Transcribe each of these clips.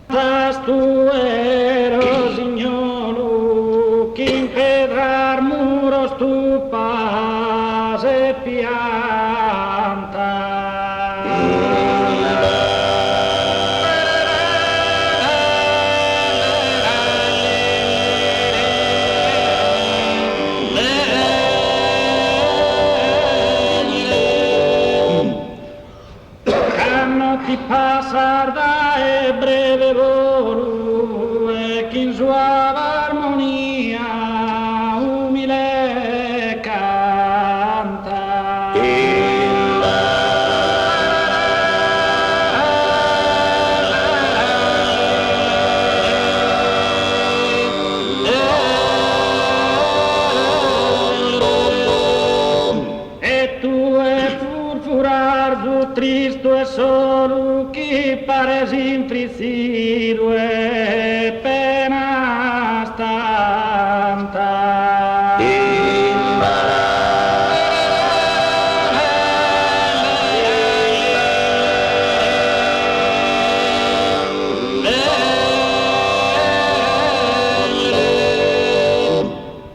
cantas tu rosignolo, che in pedrar muros tu pas e pianta. Ti passar da e breve volo e chi in sua armonia umile canta. E tu e furfurar du tristo e solo chi pare infrisido e pena stanta.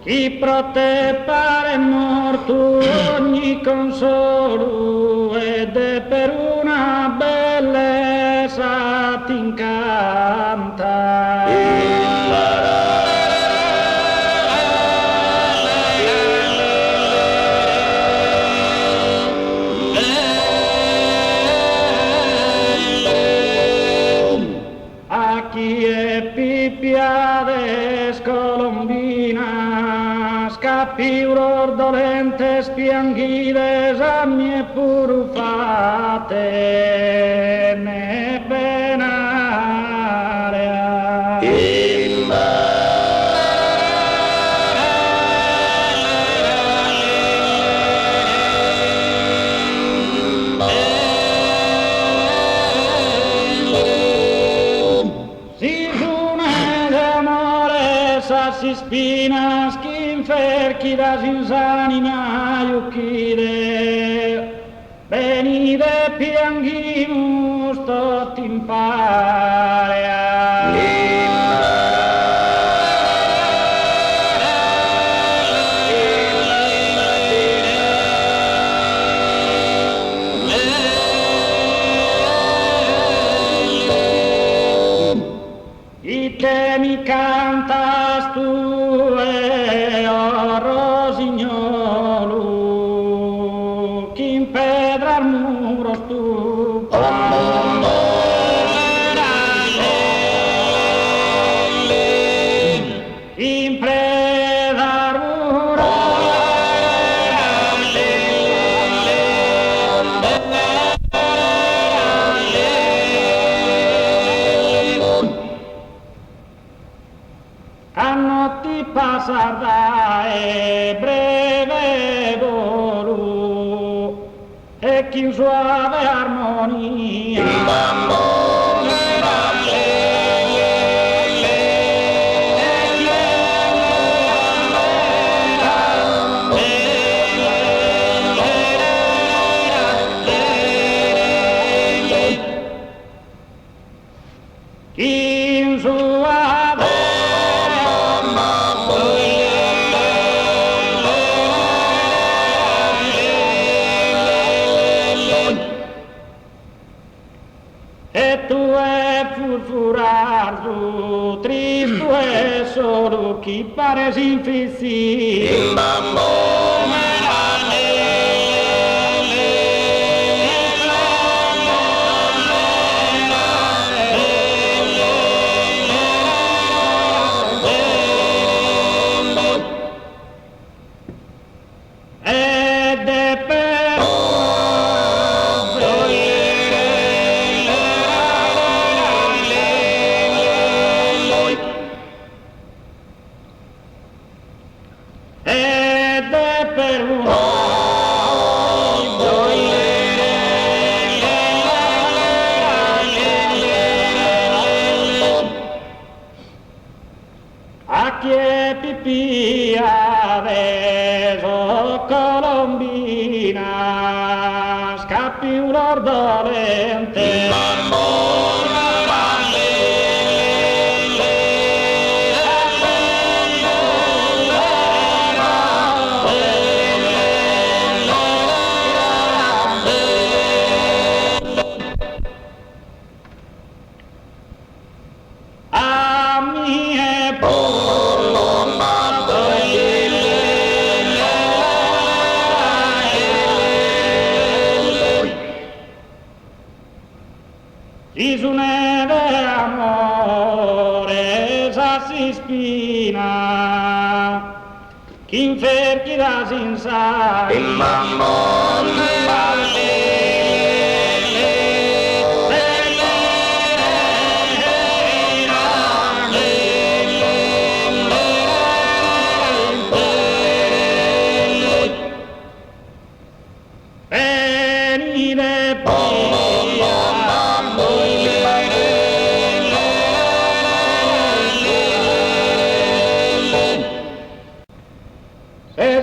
Chi pro te pare morto ogni consolo ed è per una bellezza t'incanta. A chi è pippiade scolombina, scappiuror dolente spianghides a mie purufate ne benarea. Si giune d'amore sa si spina schiinferchi da sinsanina iucchide venide pianghimus tot in parea. I temi cantas tu e o rosignolo, chi in pedrar muros tu in predar muros hanno ti passar da e breve volo e chi in suave armonia chi in suave e tu è furfurar tu tristo e solo chi pare infissi ed è per ed è per a chi è pipì adesso colombina scappi un ordolente me de amore sa si spina, chi ferchi da sin sa venire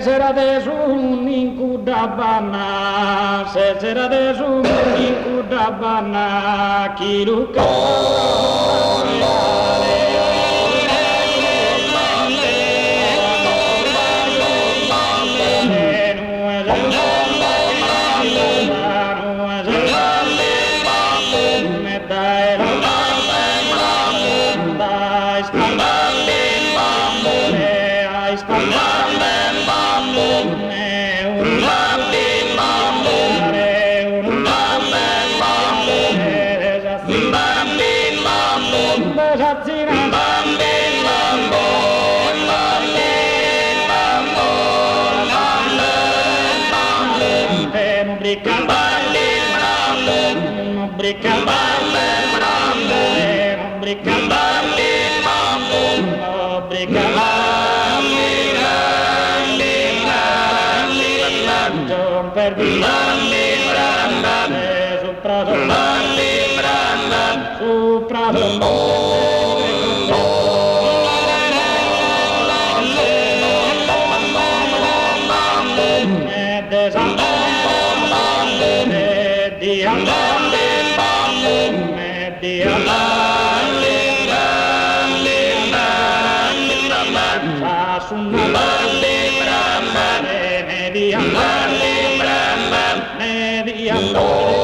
se sera de sun in Cudabana, se sera de sun in Cudabana, chi luca media